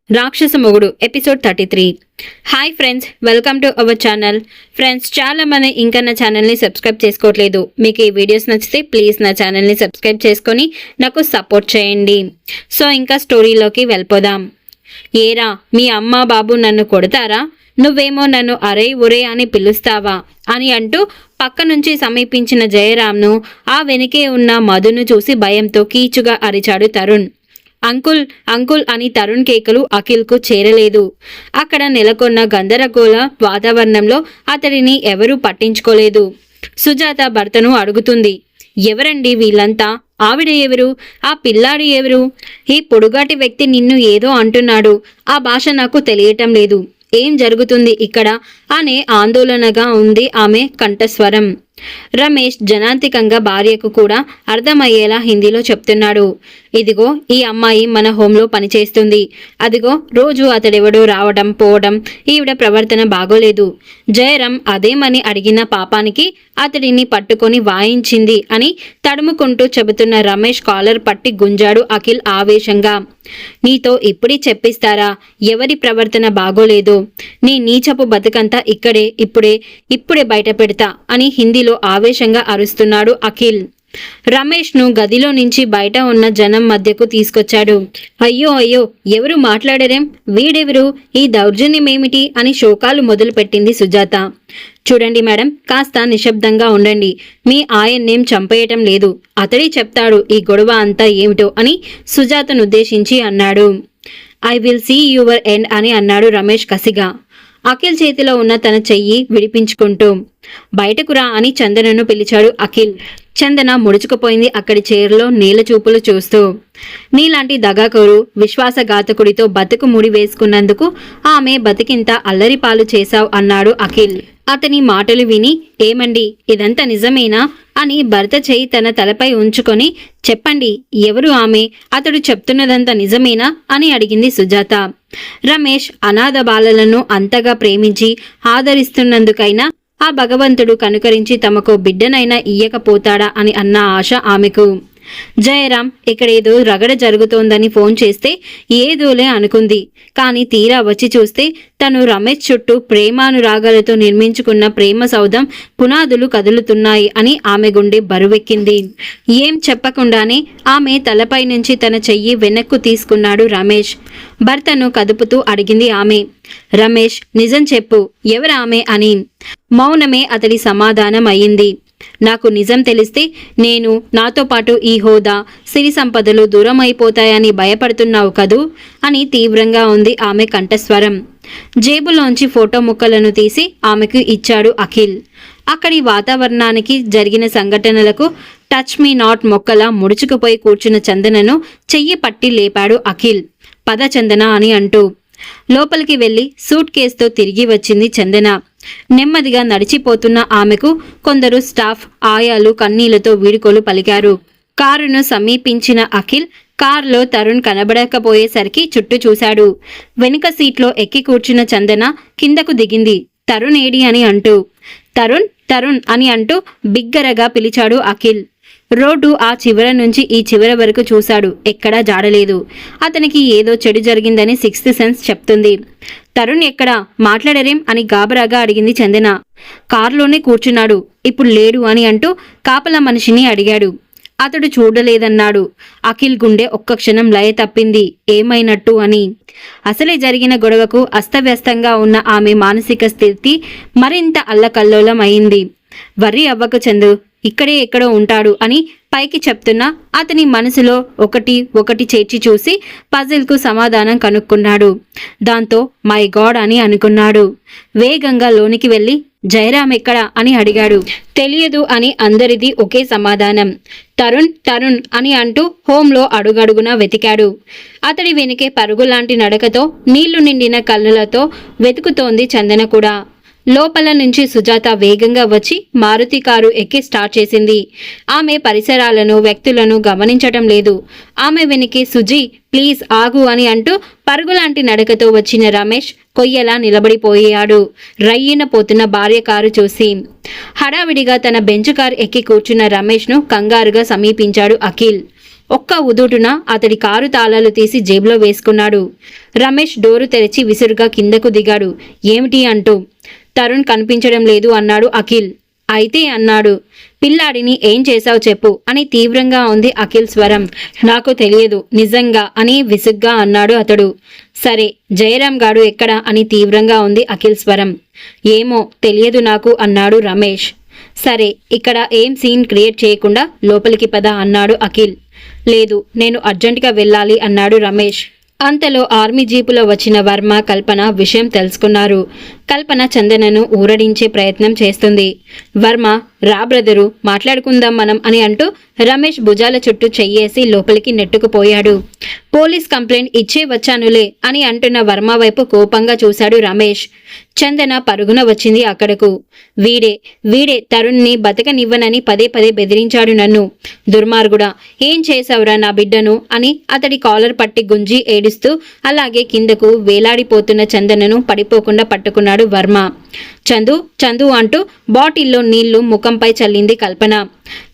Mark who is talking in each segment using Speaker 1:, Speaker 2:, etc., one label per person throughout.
Speaker 1: రాక్షస మొగుడు episode 33. Hi friends, welcome to our channel. Friends, చాలా మంది ఇంకా నా ఛానల్ని సబ్స్క్రైబ్ చేసుకోవట్లేదు. మీకు ఈ వీడియోస్ నచ్చితే ప్లీజ్ నా ఛానల్ని సబ్స్క్రైబ్ చేసుకొని నాకు సపోర్ట్ చేయండి. సో ఇంకా స్టోరీలోకి వెళ్ళిపోదాం. ఏరా, మీ అమ్మ బాబు నన్ను కొడతారా? నువ్వేమో నన్ను అరే ఉరే అని పిలుస్తావా అని అంటూ పక్క నుంచి సమీపించిన జయరామ్ను ఆ వెనుకే ఉన్న మధును చూసి భయంతో కీచుగా అరిచాడు తరుణ్. అంకుల్ అంకుల్ అని తరుణ్ కేకలు అఖిల్కు చేరలేదు. అక్కడ నెలకొన్న గందరగోళ వాతావరణంలో అతడిని ఎవరూ పట్టించుకోలేదు. సుజాత భర్తను అడుగుతుంది, ఎవరండి వీళ్ళంతా? ఆవిడ ఎవరు? ఆ పిల్లాడి ఎవరు? ఈ పొడుగాటి వ్యక్తి నిన్ను ఏదో అంటున్నాడు. ఆ భాష నాకు తెలియటం లేదు. ఏం జరుగుతుంది ఇక్కడ అనే ఆందోళనగా ఉంది ఆమె కంఠస్వరం. రమేష్ జనాంతికంగా భార్యకు కూడా అర్థమయ్యేలా హిందీలో చెప్తున్నాడు. ఇదిగో ఈ అమ్మాయి మన హోంలో పనిచేస్తుంది. అదిగో రోజు అతడెవడో రావడం పోవడం, ఈవిడ ప్రవర్తన బాగోలేదు. జయరాం అదేమని అడిగిన పాపానికి అతడిని పట్టుకొని వాయించింది అని తడుముకుంటూ చెబుతున్న రమేష్ కాలర్ పట్టి గుంజాడు అఖిల్ ఆవేశంగా. నీతో ఇప్పుడే చెప్పిస్తారా ఎవరి ప్రవర్తన బాగోలేదు? నీ నీచపు బతుకంతా ఇప్పుడే బయట పెడతా అని హిందీలో ఆవేశంగా అరుస్తున్నాడు అఖిల్. రమేష్ను గదిలో నుంచి బయట ఉన్న జనం మధ్యకు తీసుకొచ్చాడు. అయ్యో అయ్యో, ఎవరు మాట్లాడరేం? వీడెవరు? ఈ దౌర్జన్యమేమిటి అని శోకాలు మొదలుపెట్టింది సుజాత. చూడండి మేడం, కాస్త నిశ్శబ్దంగా ఉండండి. మీ ఆయన్నేం చంపేయటం లేదు. అతడే చెప్తాడు ఈ గొడవ అంతా ఏమిటో అని సుజాతనుద్దేశించి అన్నాడు. I will see your end అని అన్నాడు రమేష్ కసిగా, అఖిల్ చేతిలో ఉన్న తన చెయ్యి విడిపించుకుంటూ. బయటకు రా అని చందనను పిలిచాడు అఖిల్. చందన ముడుచుకుపోయింది అక్కడి చైర్లో నీళ్ల చూపులు చూస్తూ. నీలాంటి దగాకోరు విశ్వాసఘాతకుడితో బతుకు ముడి వేసుకున్నందుకు ఆమె బతికింత అల్లరిపాలు చేశావు అన్నాడు అఖిల్. అతని మాటలు విని, ఏమండి ఇదంతా నిజమేనా అని భర్త చేయి తన తలపై ఉంచుకొని, చెప్పండి ఎవరు ఆమె? అతడు చెప్తున్నదంతా నిజమేనా అని అడిగింది సుజాత. రమేష్ అనాథ బాలలను అంతగా ప్రేమించి ఆదరిస్తున్నందుకైనా ఆ భగవంతుడు కనుకరించి తమకు బిడ్డనైనా ఇయ్యకపోతాడా అని అన్న ఆశ ఆమెకు. జయరాం ఇక్కడేదో రగడ జరుగుతోందని ఫోన్ చేస్తే ఏదోలే అనుకుంది. కానీ తీరా వచ్చి చూస్తే తను రమేష్ చుట్టూ ప్రేమానురాగాలతో నిర్మించుకున్న ప్రేమ సౌధం పునాదులు కదులుతున్నాయి అని ఆమె గుండె బరువెక్కింది. ఏం చెప్పకుండానే ఆమె తలపై నుంచి తన చెయ్యి వెనక్కు తీసుకున్నాడు రమేష్. భర్తను కదుపుతూ అడిగింది ఆమె. రమేష్, నిజం చెప్పు, ఎవరామె అని. మౌనమే అతడి సమాధానం అయింది. నాకు నిజం తెలిస్తే నేను, నాతో పాటు ఈ హోదా సిరి సంపదలు దూరం అయిపోతాయని భయపడుతున్నావు కదూ అని తీవ్రంగా ఉంది ఆమె కంఠస్వరం. జేబులోంచి ఫోటో ముక్కలను తీసి ఆమెకు ఇచ్చాడు అఖిల్. అక్కడి వాతావరణానికి జరిగిన సంఘటనలకు టచ్ మీ నాట్ మొక్కలా ముడుచుకుపోయి కూర్చున్న చందనను చెయ్యి పట్టి లేపాడు అఖిల్. పద చందన అని అంటూ. లోపలికి వెళ్లి సూట్ కేసుతో తిరిగి వచ్చింది చందన. నెమ్మదిగా నడిచిపోతున్న ఆమెకు కొందరు స్టాఫ్ ఆయాలు కన్నీళ్లతో వీడుకోలు పలికారు. కారును సమీపించిన అఖిల్ కారులో తరుణ్ కనబడకపోయేసరికి చుట్టూ చూశాడు. వెనుక సీట్లో ఎక్కి కూర్చున్న చందన కిందకు దిగింది. తరుణ్ ఏడి అని అంటూ. తరుణ్ తరుణ్ అని అంటూ బిగ్గరగా పిలిచాడు అఖిల్. రోడ్డు ఆ చివర నుంచి ఈ చివర వరకు చూశాడు. ఎక్కడా జాడలేదు. అతనికి ఏదో చెడు జరిగిందని సిక్స్త్ సెన్స్ చెప్తుంది. తరుణ్ ఎక్కడా? మాట్లాడరేం అని గాబరాగా అడిగింది చందన. కారులోనే కూర్చున్నాడు, ఇప్పుడు లేడు అని అంటూ కాపలా మనిషిని అడిగాడు. అతడు చూడలేదన్నాడు. అఖిల్ గుండె ఒక్క క్షణం లయ తప్పింది, ఏమైనట్టు అని. అసలే జరిగిన గొడవకు అస్తవ్యస్తంగా ఉన్న ఆమె మానసిక స్థితి మరింత అల్లకల్లోలం అయింది. వర్రి అవ్వకు చందు, ఇక్కడే ఎక్కడో ఉంటాడు అని పైకి చెప్తున్నా అతని మనసులో ఒకటి చేర్చి చూసి పజిల్కు సమాధానం కనుక్కున్నాడు. దాంతో మై గాడ్ అని అనుకున్నాడు. వేగంగా లోనికి వెళ్ళి జయరాం ఎక్కడా అని అడిగాడు. తెలియదు అని అందరిది ఒకే సమాధానం. తరుణ్ తరుణ్ అని అంటూ హోంలో అడుగడుగునా వెతికాడు. అతడి వెనుకే పరుగులాంటి నడకతో నీళ్లు నిండిన కళ్ళలతో వెతుకుతోంది చందన కూడా. లోపల నుంచి సుజాత వేగంగా వచ్చి మారుతి కారు ఎక్కి స్టార్ట్ చేసింది. ఆమె పరిసరాలను వ్యక్తులను గమనించటం లేదు. ఆమె వెనక్కి సుజీ ప్లీజ్ ఆగు అని అంటూ పరుగులాంటి నడకతో వచ్చిన రమేష్ కొయ్యలా నిలబడిపోయాడు రయ్యిన పోతున్న భార్య కారు చూసి. హడావిడిగా తన బెంచ్ కారు ఎక్కి కూర్చున్న రమేష్ను కంగారుగా సమీపించాడు అఖిల్. ఒక్క ఉదుటున అతడి కారు తాళాలు తీసి జేబులో వేసుకున్నాడు. రమేష్ డోరు తెరిచి విసురుగా కిందకు దిగాడు. ఏమిటి అంటూ. తరుణ్ కనిపించడం లేదు అన్నాడు అఖిల్. అయితే అన్నాడు. పిల్లాడిని ఏం చేశావు చెప్పు అని తీవ్రంగా ఉంది అఖిల్ స్వరం. నాకు తెలియదు నిజంగా అని విసుగ్గా అన్నాడు అతడు. సరే జయరాం గాడు ఎక్కడా అని తీవ్రంగా ఉంది అఖిల్ స్వరం. ఏమో తెలియదు నాకు అన్నాడు రమేష్. సరే ఇక్కడ ఏం సీన్ క్రియేట్ చేయకుండా లోపలికి పద అన్నాడు అఖిల్. లేదు నేను అర్జెంటుగా వెళ్ళాలి అన్నాడు రమేష్. అంతలో ఆర్మీ జీపులో వచ్చిన వర్మ కల్పన విషయం తెలుసుకున్నారు. కల్పన చందనను ఊరడించే ప్రయత్నం చేస్తుంది. వర్మ రా బ్రదరు మాట్లాడుకుందాం మనం అని అంటూ రమేష్ భుజాల చుట్టూ చెయ్యేసి లోపలికి నెట్టుకుపోయాడు. పోలీస్ కంప్లైంట్ ఇచ్చే వచ్చానులే అని అంటున్న వర్మ వైపు కోపంగా చూశాడు రమేష్. చందన పరుగున వచ్చింది అక్కడకు. వీడే తరుణ్ని బతకనివ్వనని పదే పదే బెదిరించాడు నన్ను. దుర్మార్గుడా ఏం చేశావురా నా బిడ్డను అని అతడి కాలర్ పట్టి గుంజి ఏడుస్తూ అలాగే కిందకు వేలాడిపోతున్న చందనను పడిపోకుండా పట్టుకున్నాడు వర్మ. చందు చందు అంటూ బాటిల్లో నీళ్లు ముఖంపై చల్లింది కల్పన.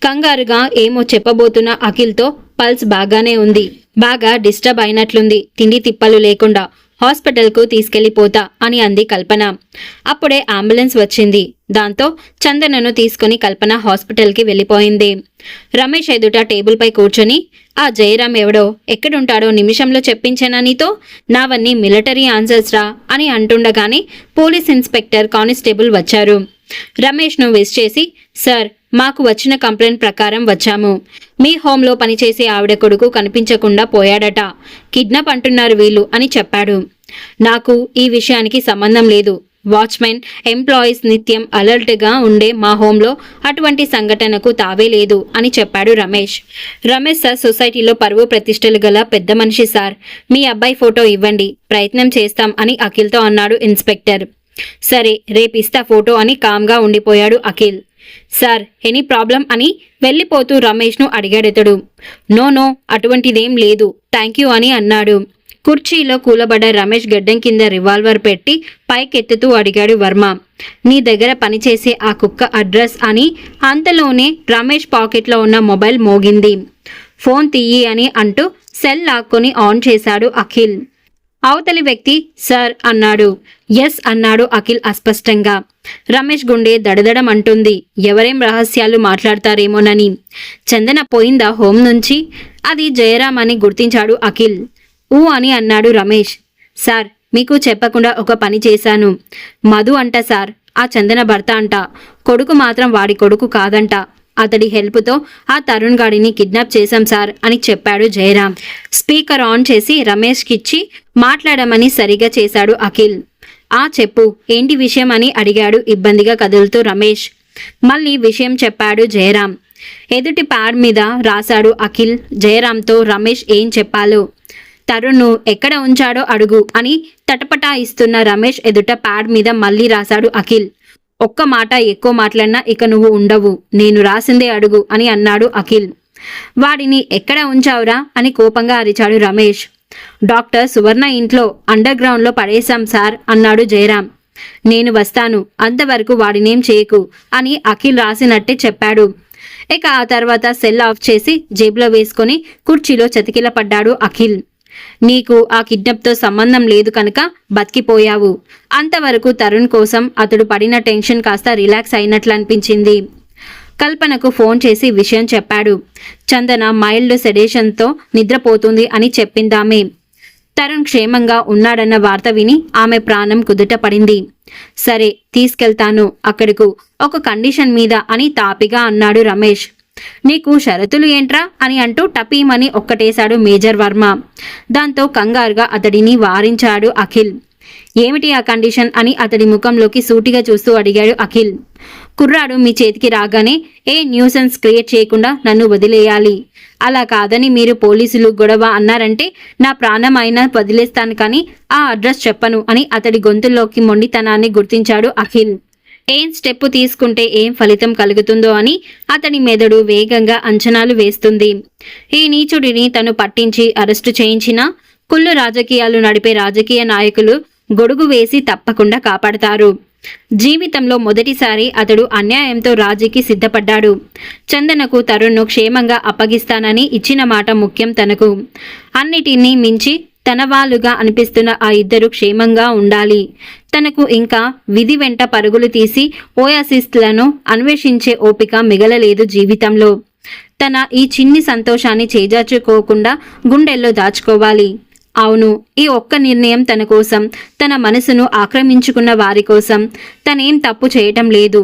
Speaker 1: కంగారుగా ఏమో చెప్పబోతున్న అఖిల్తో పల్స్ బాగానే ఉంది, బాగా డిస్టర్బ్ అయినట్లుంది, తిండి తిప్పలు లేకుండా హాస్పిటల్కు తీసుకెళ్లిపోతా అని అంది కల్పన. అప్పుడే అంబులెన్స్ వచ్చింది. దాంతో చందనను తీసుకుని కల్పన హాస్పిటల్కి వెళ్ళిపోయింది. రమేష్ ఎదుట టేబుల్పై కూర్చొని ఆ జయరాం ఎవడో ఎక్కడుంటాడో నిమిషంలో చెప్పించానా నీతో, నావన్నీ మిలిటరీ ఆన్సర్స్ రా అని అంటుండగానే పోలీస్ ఇన్స్పెక్టర్ కానిస్టేబుల్ వచ్చారు. రమేష్ను విష్ చేసి సార్ మాకు వచ్చిన కంప్లైంట్ ప్రకారం వచ్చాము. మీ హోంలో పనిచేసే ఆవిడ కొడుకు కనిపించకుండా పోయాడట, కిడ్నాప్ అంటున్నారు వీళ్ళు అని చెప్పాడు. నాకు ఈ విషయానికి సంబంధం లేదు. వాచ్మెన్ ఎంప్లాయీస్ నిత్యం అలర్ట్గా ఉండే మా హోంలో అటువంటి సంఘటనకు తావే లేదు అని చెప్పాడు రమేష్. రమేష్ సార్ సొసైటీలో పరువు ప్రతిష్టలు గల పెద్ద మనిషి సార్, మీ అబ్బాయి ఫోటో ఇవ్వండి ప్రయత్నం చేస్తాం అని అఖిల్తో అన్నాడు ఇన్స్పెక్టర్. సరే రేపిస్తా ఫోటో అని కామ్గా ఉండిపోయాడు అఖిల్. సార్ ఎనీ ప్రాబ్లం అని వెళ్ళిపోతూ రమేష్ను అడిగాడెతడు. నో అటువంటిదేం లేదు థ్యాంక్ యూ అని అన్నాడు. కుర్చీలో కూలబడ్డ రమేష్ గడ్డం కింద రివాల్వర్ పెట్టి పైకెత్తుతూ అడిగాడు వర్మ. నీ దగ్గర పనిచేసే ఆ కుక్క అడ్రస్ అని. అంతలోనే రమేష్ పాకెట్లో ఉన్న మొబైల్ మోగింది. ఫోన్ తీయి అని అంటూ సెల్ లాక్కొని ఆన్ చేశాడు అఖిల్. అవతలి వ్యక్తి సార్ అన్నాడు. ఎస్ అన్నాడు అఖిల్ అస్పష్టంగా. రమేష్ గుండె దడదడం అంటుంది. ఎవరేం రహస్యాలు మాట్లాడతారేమోనని. చందన పోయిందా హోం నుంచి? అది జయరాం అని గుర్తించాడు అఖిల్. ఊ అని అన్నాడు రమేష్. సార్ మీకు చెప్పకుండా ఒక పని చేశాను. మధు అంట సార్, ఆ చందన భర్త అంట. కొడుకు మాత్రం వాడి కొడుకు కాదంట. అతడి హెల్ప్తో ఆ తరుణ్ గాడిని కిడ్నాప్ చేశాం సార్ అని చెప్పాడు జయరాం. స్పీకర్ ఆన్ చేసి రమేష్కిచ్చి మాట్లాడమని సరిగా చేశాడు అఖిల్. ఆ చెప్పు ఏంటి విషయం అని అడిగాడు ఇబ్బందిగా కదులుతూ రమేష్. మళ్ళీ విషయం చెప్పాడు జయరాం. ఎదుటి ప్యాడ్ మీద రాశాడు అఖిల్ జయరాంతో రమేష్ ఏం చెప్పాలో. తరుణ్ను ఎక్కడ ఉంచాడో అడుగు అని తటపటాయిస్తున్న రమేష్ ఎదుట ప్యాడ్ మీద మళ్ళీ రాశాడు అఖిల్. ఒక్క మాట ఎక్కువ మాట్లాడినా ఇక నువ్వు ఉండవు, నేను రాసిందే అడుగు అని అన్నాడు అఖిల్. వాడిని ఎక్కడ ఉంచావురా అని కోపంగా అరిచాడు రమేష్. డాక్టర్ సువర్ణ ఇంట్లో అండర్ గ్రౌండ్లో పడేశాం సార్ అన్నాడు జయరాం. నేను వస్తాను, అంతవరకు వాడినేం చేయకు అని అఖిల్ రాసినట్టే చెప్పాడు. ఇక ఆ తర్వాత సెల్ ఆఫ్ చేసి జేబులో వేసుకొని కుర్చీలో చతికిలపడ్డాడు అఖిల్. నీకు ఆ కిడ్నాప్తో సంబంధం లేదు కనుక బతికిపోయావు. అంతవరకు తరుణ్ కోసం అతడు పడిన టెన్షన్ కాస్త రిలాక్స్ అయినట్లు అనిపించింది. కల్పనకు ఫోన్ చేసి విషయం చెప్పాడు. చందన మైల్డ్ సెడేషన్తో నిద్రపోతుంది అని చెప్పిందామె. తరుణ్ క్షేమంగా ఉన్నాడన్న వార్త విని ఆమె ప్రాణం కుదుట పడింది. సరే తీసుకెళ్తాను అక్కడకు, ఒక కండిషన్ మీద అని తాపిగా అన్నాడు రమేష్. నీకు షరతులు ఏంట్రా అని అంటూ టపీమని ఒక్కటేశాడు మేజర్ వర్మ. దాంతో కంగారుగా అతడిని వారించాడు అఖిల్. ఏమిటి ఆ కండిషన్ అని అతడి ముఖంలోకి సూటిగా చూస్తూ అడిగాడు అఖిల్. కుర్రాడు మీ చేతికి రాగానే ఏ న్యూసెన్స్ క్రియేట్ చేయకుండా నన్ను వదిలేయాలి. అలా కాదని మీరు పోలీసులు గొడవ అన్నారంటే నా ప్రాణం అయినా వదిలేస్తాను కానీ ఆ అడ్రస్ చెప్పను అని అతడి గొంతుల్లోకి మొండితనాన్ని గుర్తించాడు అఖిల్. ఏం స్టెప్ తీసుకుంటే ఏం ఫలితం కలుగుతుందో అని అతని మెదడు వేగంగా అంచనాలు వేస్తుంది. ఈ నీచుడిని తను పట్టించి అరెస్టు చేయించినా కుళ్ళు రాజకీయాలు నడిపే రాజకీయ నాయకులు గొడుగు వేసి తప్పకుండా కాపాడతారు. జీవితంలో మొదటిసారి అతడు అన్యాయంతో రాజీకి సిద్ధపడ్డాడు. చందనకు తరుణ్ను క్షేమంగా అప్పగిస్తానని ఇచ్చిన మాట ముఖ్యం తనకు. అన్నిటినీ మించి తన వాళ్ళుగా అనిపిస్తున్న ఆ ఇద్దరు క్షేమంగా ఉండాలి. తనకు ఇంకా విధి వెంట పరుగులు తీసి ఓయాసిస్లను అన్వేషించే ఓపిక మిగలలేదు జీవితంలో. తన ఈ చిన్ని సంతోషాన్ని చేజార్చుకోకుండా గుండెల్లో దాచుకోవాలి. అవును, ఈ ఒక్క నిర్ణయం తన కోసం, తన మనసును ఆక్రమించుకున్న వారి కోసం. తనేం తప్పు చేయటం లేదు.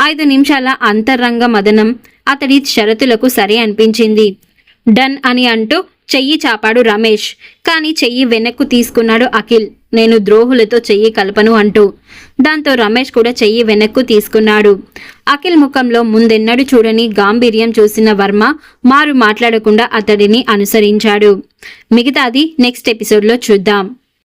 Speaker 1: 5 నిమిషాల అంతరంగ మదనం అతడి షరతులకు సరే అనిపించింది. డన్ అని అంటూ చెయ్యి చాపాడు రమేష్. కానీ చెయ్యి వెనక్కు తీసుకున్నాడు అఖిల్. నేను ద్రోహులతో చెయ్యి కలపను అంటూ. దాంతో రమేష్ కూడా చెయ్యి వెనక్కు తీసుకున్నాడు. అఖిల్ ముఖంలో ముందెన్నడూ చూడని గాంభీర్యం చూసిన వర్మ మారు మాట్లాడకుండా అతడిని అనుసరించాడు. మిగతాది నెక్స్ట్ ఎపిసోడ్లో చూద్దాం.